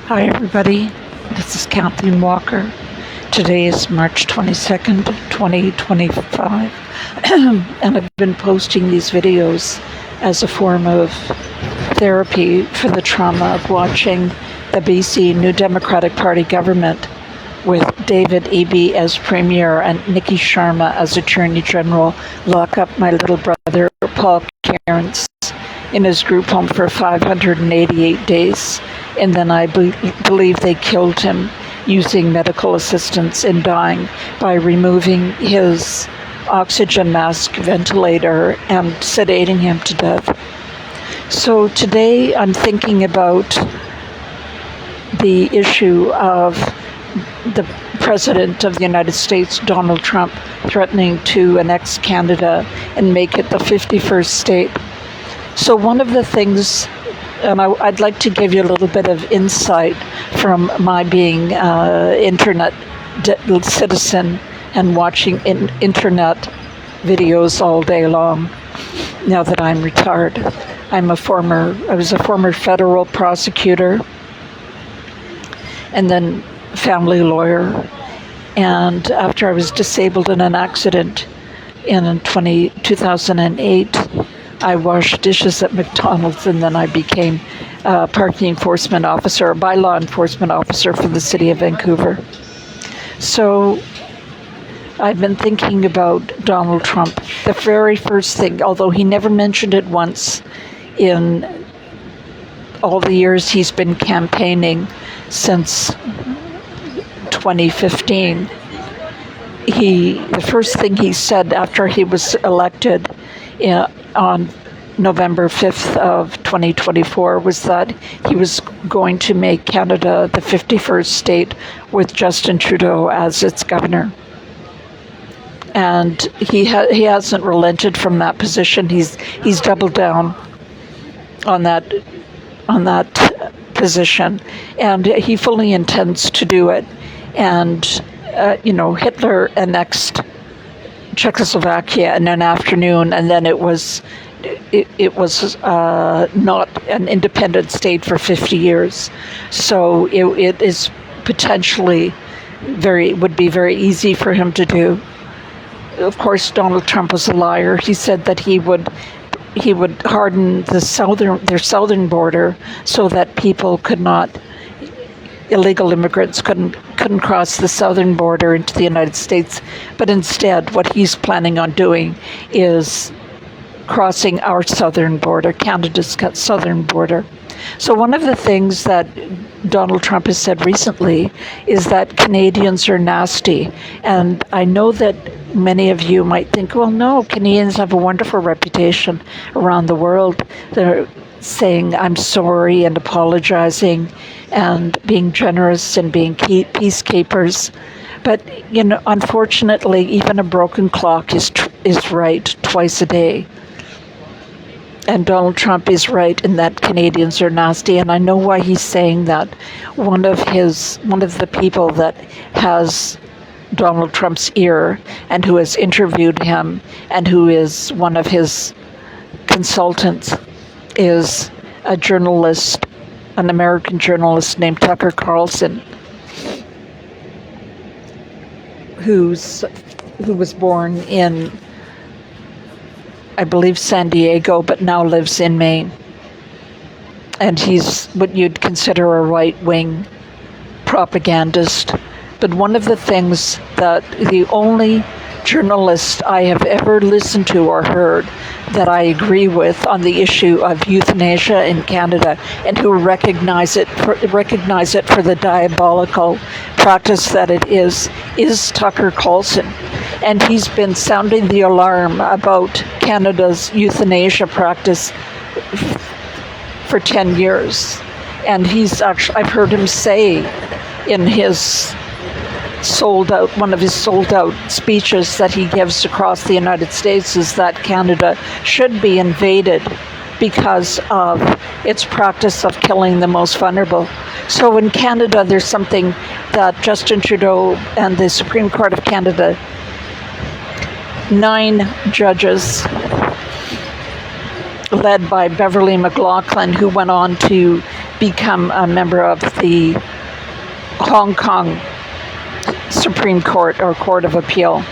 Hi everybody, this is Kathleen Walker. Today is March 22nd, 2025, and I've been posting these videos as a form of therapy for the trauma of watching the BC New Democratic Party government with David Eby as Premier and Nikki Sharma as Attorney General lock up my little brother Paul Kierans in his group home for 588 days. And then I believe they killed him using medical assistance in dying by removing his oxygen mask, ventilator, and sedating him to death. So today I'm thinking about the issue of the President of the United States, Donald Trump, threatening to annex Canada and make it the 51st state. So one of the things, and I'd like to give you a little bit of insight from my being internet citizen and watching internet videos all day long now that I'm retired. I was a former federal prosecutor and then family lawyer. And after I was disabled in an accident in 2008, I washed dishes at McDonald's, and then I became a parking enforcement officer, a bylaw enforcement officer for the city of Vancouver. So I've been thinking about Donald Trump. The very first thing, although he never mentioned it once in all the years he's been campaigning since 2015, the first thing he said after he was elected on November 5th of 2024 was that he was going to make Canada the 51st state with Justin Trudeau as its governor. And he hasn't relented from that position. He's doubled down on that position, and he fully intends to do it. And Hitler annexed Czechoslovakia in an afternoon, and then it was not an independent state for 50 years. So it is potentially would be very easy for him to do. Of course, Donald Trump was a liar. He said that he would harden their southern border so that illegal immigrants couldn't cross the southern border into the United States. But instead, what he's planning on doing is crossing our southern border, Canada's southern border. So one of the things that Donald Trump has said recently is that Canadians are nasty. And I know that many of you might think, well, no, Canadians have a wonderful reputation around the world. They're saying, I'm sorry, and apologizing, and being generous and being peacekeepers. But, unfortunately, even a broken clock is right twice a day. And Donald Trump is right in that Canadians are nasty, and I know why he's saying that. One of the people that has Donald Trump's ear and who has interviewed him and who is one of his consultants is a journalist, an American journalist named Tucker Carlson, who was born in, I believe, San Diego, but now lives in Maine. And he's what you'd consider a right-wing propagandist. But one of the things that the only journalist I have ever listened to or heard that I agree with on the issue of euthanasia in Canada and who recognize it for the diabolical practice that it is Tucker Carlson. And he's been sounding the alarm about Canada's euthanasia practice for 10 years. And I've heard him say in one of his sold out speeches that he gives across the United States is that Canada should be invaded because of its practice of killing the most vulnerable. So in Canada, there's something that Justin Trudeau and the Supreme Court of Canada, 9 judges led by Beverly McLaughlin, who went on to become a member of the Hong Kong Supreme Court or Court of Appeal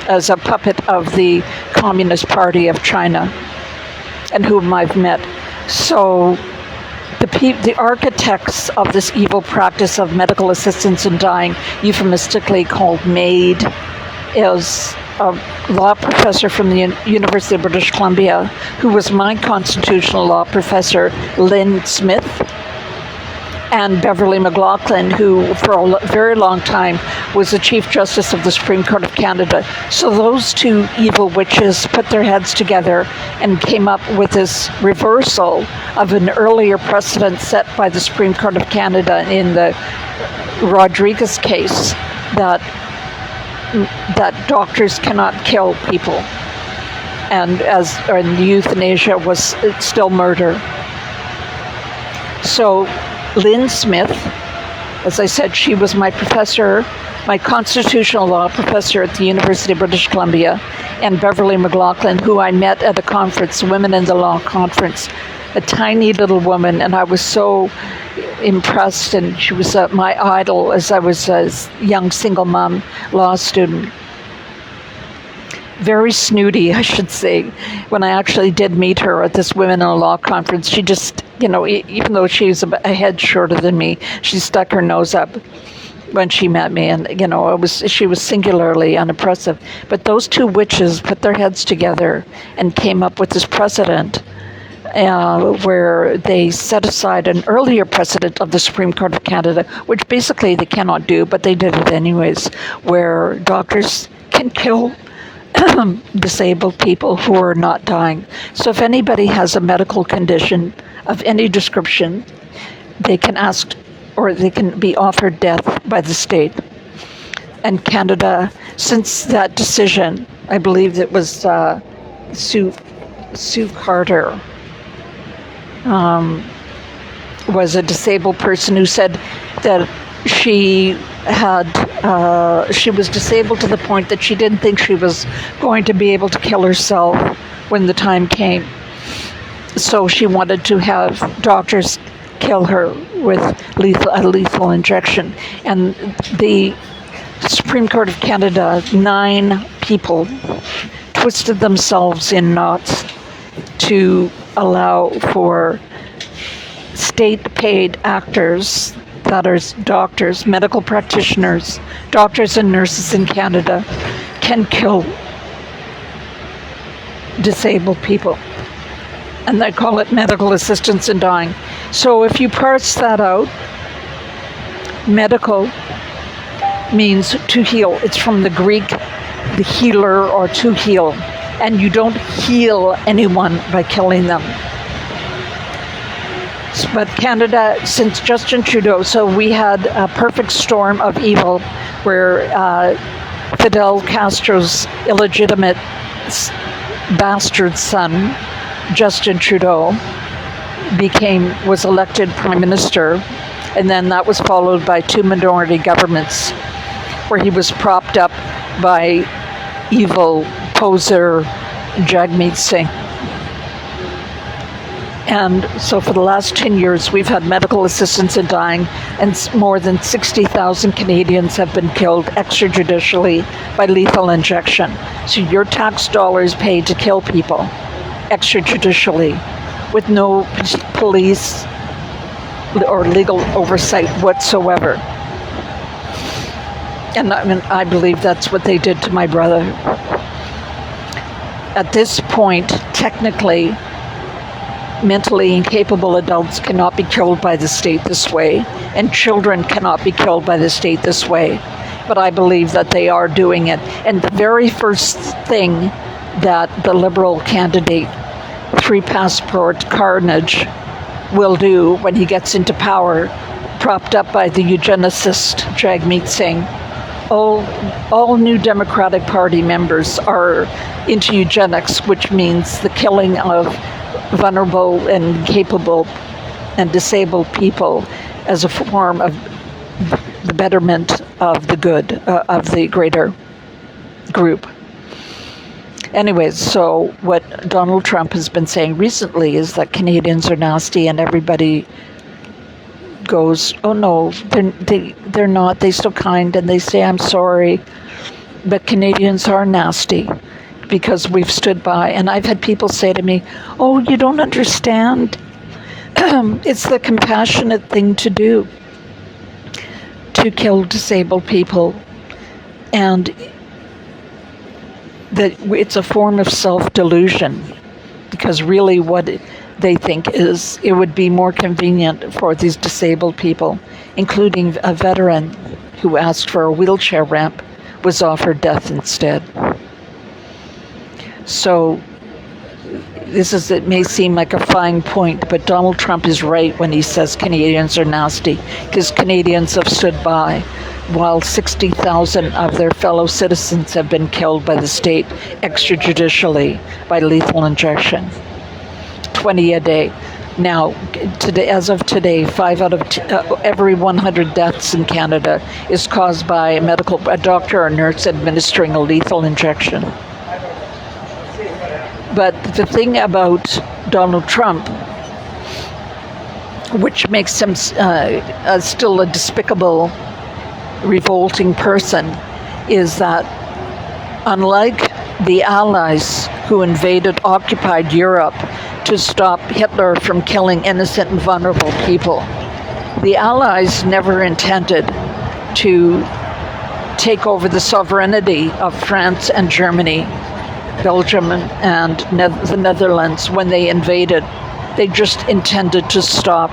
as a puppet of the Communist Party of China, and whom I've met. So the architects of this evil practice of medical assistance in dying, euphemistically called MAID, is a law professor from the University of British Columbia, who was my constitutional law professor, Lynn Smith, and Beverly McLaughlin, who for a very long time was the Chief Justice of the Supreme Court of Canada. So those two evil witches put their heads together and came up with this reversal of an earlier precedent set by the Supreme Court of Canada in the Rodriguez case that doctors cannot kill people, and euthanasia was still murder. So Lynn Smith, as I said, she was my professor, my constitutional law professor at the University of British Columbia, and Beverly McLaughlin, who I met at a conference, Women in the Law Conference, a tiny little woman, and I was so impressed, and she was my idol as I was a young single mom law student. Very snooty, I should say. When I actually did meet her at this Women in the Law Conference, she just, even though she was a head shorter than me, she stuck her nose up when she met me, and she was singularly unimpressive. But those two witches put their heads together and came up with this precedent where they set aside an earlier precedent of the Supreme Court of Canada, which basically they cannot do, but they did it anyways, where doctors can kill disabled people who are not dying. So if anybody has a medical condition of any description, they can ask, or they can be offered death by the state. And Canada, since that decision, I believe it was Sue Carter, was a disabled person who said that she was disabled to the point that she didn't think she was going to be able to kill herself when the time came. So she wanted to have doctors kill her with a lethal injection. And the Supreme Court of Canada, 9 people twisted themselves in knots to allow for state-paid actors, that is doctors, medical practitioners, doctors and nurses in Canada, can kill disabled people. And they call it medical assistance in dying. So if you parse that out, medical means to heal. It's from the Greek, the healer, or to heal. And you don't heal anyone by killing them. But Canada, since Justin Trudeau, so we had a perfect storm of evil where Fidel Castro's illegitimate bastard son, Justin Trudeau, was elected prime minister, and then that was followed by 2 minority governments where he was propped up by evil poser Jagmeet Singh. And so for the last 10 years, we've had medical assistance in dying, and more than 60,000 Canadians have been killed extrajudicially by lethal injection. So your tax dollars paid to kill people extrajudicially with no police or legal oversight whatsoever. And I believe that's what they did to my brother. At this point, technically, mentally incapable adults cannot be killed by the state this way, and children cannot be killed by the state this way. But I believe that they are doing it. And the very first thing that the Liberal candidate, 3-passport carnage, will do when he gets into power, propped up by the eugenicist Jagmeet Singh, all new Democratic Party members are into eugenics, which means the killing of vulnerable and capable and disabled people as a form of the betterment of the good, of the greater group. Anyways, so what Donald Trump has been saying recently is that Canadians are nasty and everybody goes, oh no, they're not. They're so kind, and they say, I'm sorry. But Canadians are nasty because we've stood by. And I've had people say to me, oh, you don't understand. It's the compassionate thing to do, to kill disabled people. And that it's a form of self-delusion, because really what they think is it would be more convenient for these disabled people, including a veteran who asked for a wheelchair ramp, was offered death instead. So it may seem like a fine point, but Donald Trump is right when he says Canadians are nasty, because Canadians have stood by while 60,000 of their fellow citizens have been killed by the state extrajudicially by lethal injection. 20 a day. Now, today, as of today, 5 out of every 100 deaths in Canada is caused by a doctor or nurse administering a lethal injection. But the thing about Donald Trump, which makes him still a despicable, revolting person, is that unlike the Allies who occupied Europe to stop Hitler from killing innocent and vulnerable people, the Allies never intended to take over the sovereignty of France and Germany, Belgium and the Netherlands when they invaded. They just intended to stop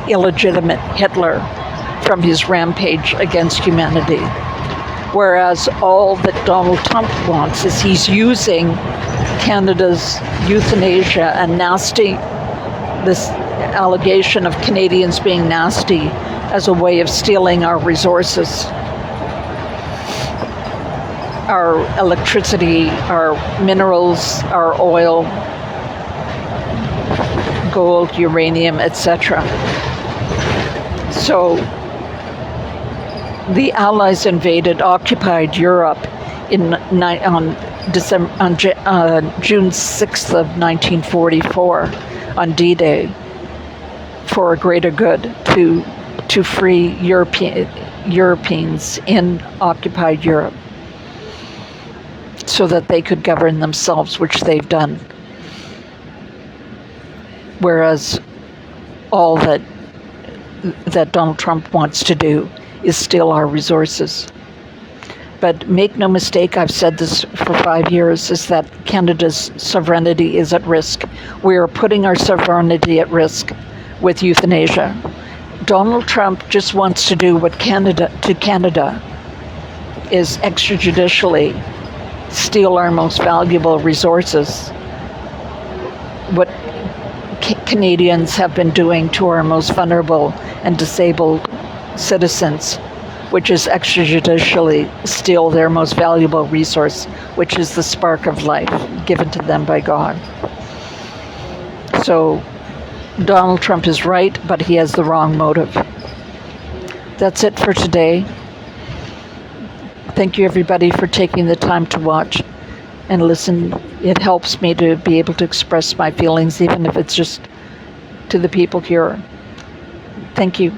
illegitimate Hitler from his rampage against humanity. Whereas all that Donald Trump wants is he's using Canada's euthanasia and this allegation of Canadians being nasty as a way of stealing our resources, our electricity, our minerals, our oil, gold, uranium, etc. So the Allies occupied Europe on June 6th of 1944 on D-Day for a greater good, to free Europeans in occupied Europe so that they could govern themselves, which they've done. Whereas all that Donald Trump wants to do is steal our resources. But make no mistake, I've said this for 5 years, is that Canada's sovereignty is at risk. We are putting our sovereignty at risk with euthanasia. Donald Trump just wants to do what Canada is extrajudicially steal our most valuable resources. What Canadians have been doing to our most vulnerable and disabled citizens, which is extrajudicially steal their most valuable resource, which is the spark of life given to them by God. So Donald Trump is right, but he has the wrong motive. That's it for today. Thank you, everybody, for taking the time to watch and listen. It helps me to be able to express my feelings, even if it's just to the people here. Thank you.